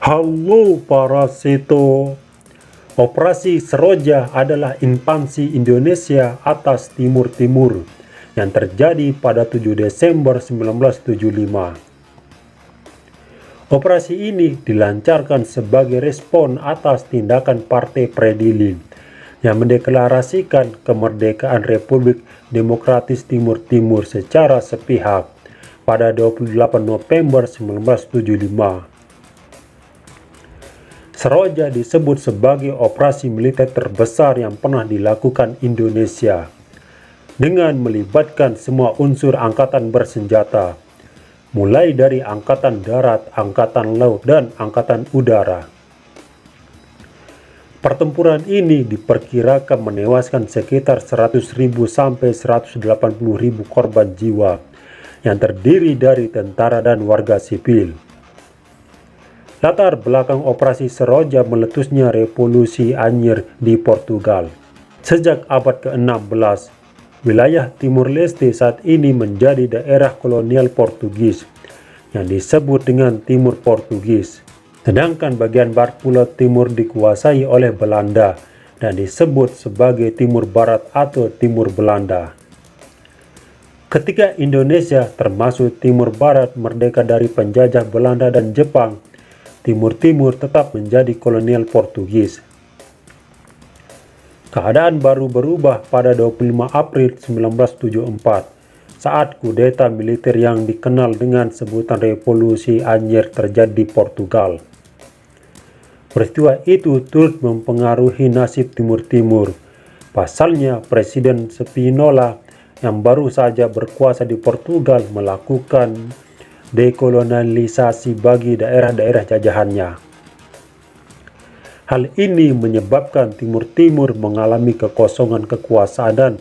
Halo para seto. Operasi Seroja adalah invasi Indonesia atas Timur Timur yang terjadi pada 7 Desember 1975. Operasi ini dilancarkan sebagai respon atas tindakan Partai Predilin yang mendeklarasikan kemerdekaan Republik Demokratis Timur Timur secara sepihak pada 28 November 1975. Seroja disebut sebagai operasi militer terbesar yang pernah dilakukan Indonesia dengan melibatkan semua unsur angkatan bersenjata, mulai dari angkatan darat, angkatan laut, dan angkatan udara. Pertempuran ini diperkirakan menewaskan sekitar 100.000 sampai 180.000 korban jiwa yang terdiri dari tentara dan warga sipil. Latar belakang operasi Seroja meletusnya revolusi anyir di Portugal. Sejak abad ke-16, wilayah Timur Leste saat ini menjadi daerah kolonial Portugis yang disebut dengan Timur Portugis. Sedangkan bagian barat Pulau Timur dikuasai oleh Belanda dan disebut sebagai Timur Barat atau Timur Belanda. Ketika Indonesia termasuk Timur Barat merdeka dari penjajah Belanda dan Jepang, Timur Timur tetap menjadi kolonial Portugis. Keadaan baru berubah pada 25 April 1974 saat kudeta militer yang dikenal dengan sebutan Revolusi Anyir terjadi di Portugal. Peristiwa itu turut mempengaruhi nasib Timur Timur. Pasalnya, Presiden Spinola yang baru saja berkuasa di Portugal melakukan dekolonialisasi bagi daerah-daerah jajahannya. Hal ini menyebabkan Timur Timur mengalami kekosongan kekuasaan dan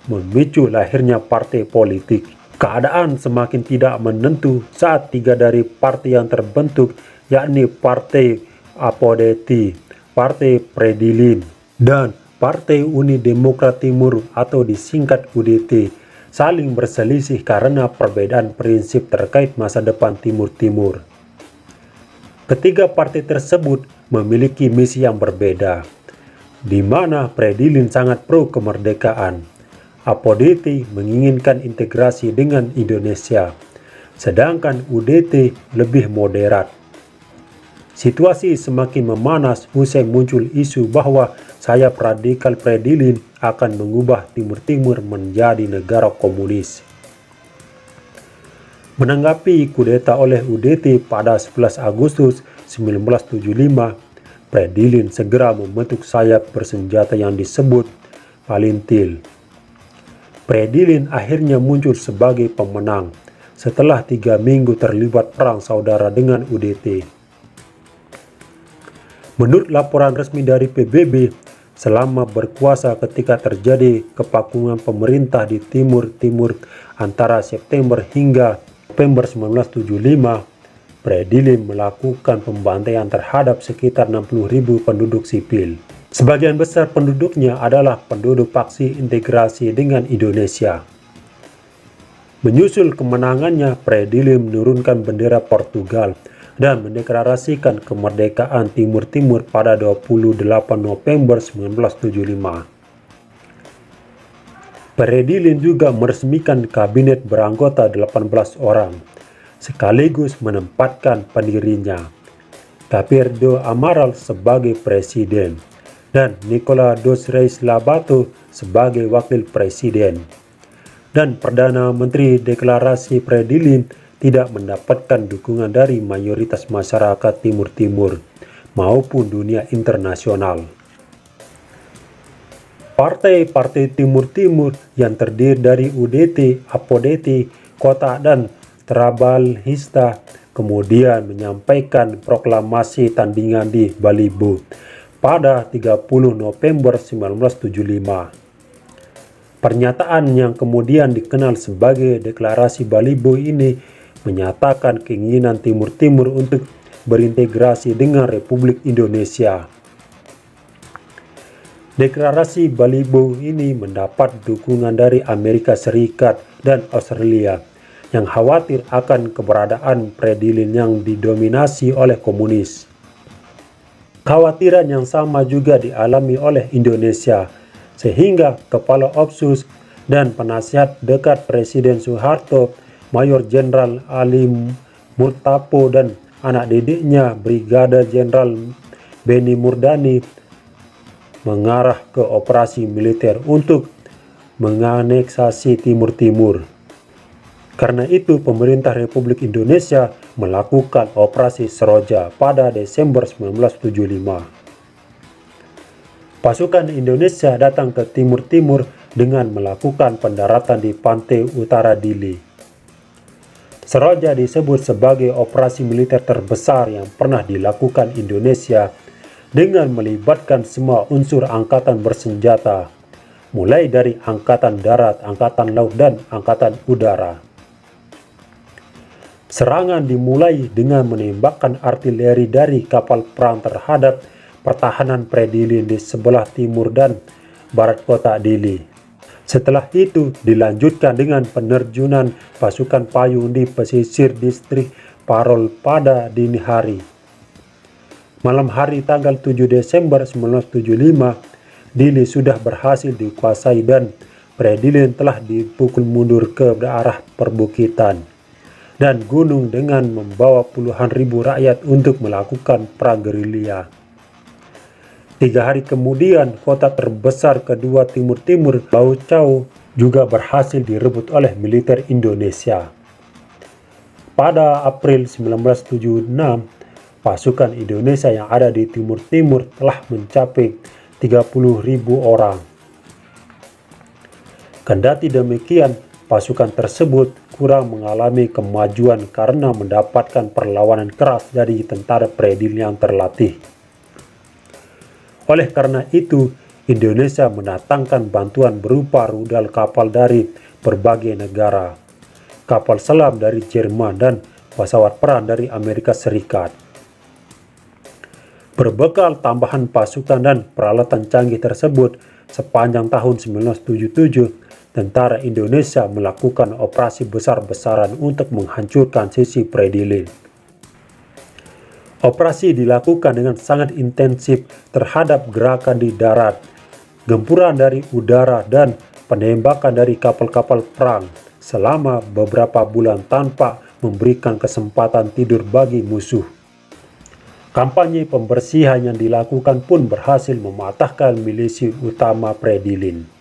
memicu lahirnya partai politik. Keadaan semakin tidak menentu saat tiga dari partai yang terbentuk, yakni Partai Apodeti, Partai Predilin, dan Partai Uni Demokrat Timur atau disingkat UDT, saling berselisih karena perbedaan prinsip terkait masa depan Timur Timur. Ketiga partai tersebut memiliki misi yang berbeda, di mana Predilin sangat pro kemerdekaan, Apodeti menginginkan integrasi dengan Indonesia, sedangkan UDT lebih moderat. Situasi semakin memanas usai muncul isu bahwa sayap radikal Predilin akan mengubah Timur Timur menjadi negara komunis. Menanggapi kudeta oleh UDT pada 11 Agustus 1975, Predilin segera membentuk sayap bersenjata yang disebut Palintil. Predilin akhirnya muncul sebagai pemenang setelah 3 minggu terlibat perang saudara dengan UDT. Menurut laporan resmi dari PBB, selama berkuasa ketika terjadi kepakungan pemerintah di Timur Timur antara September hingga November 1975, Predilin melakukan pembantaian terhadap sekitar 60.000 penduduk sipil. Sebagian besar penduduknya adalah penduduk faksi integrasi dengan Indonesia. Menyusul kemenangannya, Predilin menurunkan bendera Portugal dan mendeklarasikan kemerdekaan Timur Timur pada 28 November 1975. Predilin juga meresmikan kabinet beranggota 18 orang, sekaligus menempatkan pendirinya, Gabriel Amaral sebagai presiden, dan Nicolas dos Reis Lobato sebagai wakil presiden. Dan Perdana Menteri deklarasi Predilin tidak mendapatkan dukungan dari mayoritas masyarakat Timur Timur maupun dunia internasional. Partai-partai Timur Timur yang terdiri dari UDT, Apodeti, Kota, dan Trabalhista kemudian menyampaikan proklamasi tandingan di Balibo pada 30 November 1975. Pernyataan yang kemudian dikenal sebagai Deklarasi Balibo ini menyatakan keinginan Timur Timur untuk berintegrasi dengan Republik Indonesia. Deklarasi Balibo ini mendapat dukungan dari Amerika Serikat dan Australia yang khawatir akan keberadaan Predilin yang didominasi oleh komunis. Khawatiran yang sama juga dialami oleh Indonesia, sehingga Kepala Opsus dan penasihat dekat Presiden Soeharto, Mayor Jenderal Ali Multapo dan anak didiknya Brigade Jenderal Beni Murdani mengarah ke operasi militer untuk menganeksasi Timur Timur. Karena itu, pemerintah Republik Indonesia melakukan operasi Seroja pada Desember 1975. Pasukan Indonesia datang ke Timur Timur dengan melakukan pendaratan di pantai utara Dili. Seroja disebut sebagai operasi militer terbesar yang pernah dilakukan Indonesia dengan melibatkan semua unsur angkatan bersenjata, mulai dari angkatan darat, angkatan laut, dan angkatan udara. Serangan dimulai dengan menembakkan artileri dari kapal perang terhadap pertahanan Predilin di sebelah timur dan barat kota Dili. Setelah itu dilanjutkan dengan penerjunan pasukan payung di pesisir distrik Parol pada dini hari. Malam hari tanggal 7 Desember 1975, Dili sudah berhasil dikuasai dan Predilin telah dipukul mundur ke arah perbukitan dan gunung dengan membawa puluhan ribu rakyat untuk melakukan perang gerilya. 3 hari kemudian, kota terbesar kedua Timur Timur, Bau Chau, juga berhasil direbut oleh militer Indonesia. Pada April 1976, pasukan Indonesia yang ada di Timur Timur telah mencapai 30.000 orang. Kendati demikian, pasukan tersebut kurang mengalami kemajuan karena mendapatkan perlawanan keras dari tentara Predilin yang terlatih. Oleh karena itu, Indonesia mendatangkan bantuan berupa rudal kapal dari berbagai negara, kapal selam dari Jerman, dan pesawat perang dari Amerika Serikat. Berbekal tambahan pasukan dan peralatan canggih tersebut, sepanjang tahun 1977, tentara Indonesia melakukan operasi besar-besaran untuk menghancurkan sisi Predilin. Operasi dilakukan dengan sangat intensif terhadap gerakan di darat, gempuran dari udara, dan penembakan dari kapal-kapal perang selama beberapa bulan tanpa memberikan kesempatan tidur bagi musuh. Kampanye pembersihan yang dilakukan pun berhasil mematahkan milisi utama Predilin.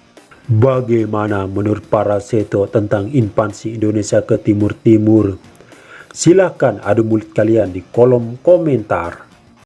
Bagaimana menurut para seto tentang invasi Indonesia ke Timur Timur? Silakan adu mulut kalian di kolom komentar.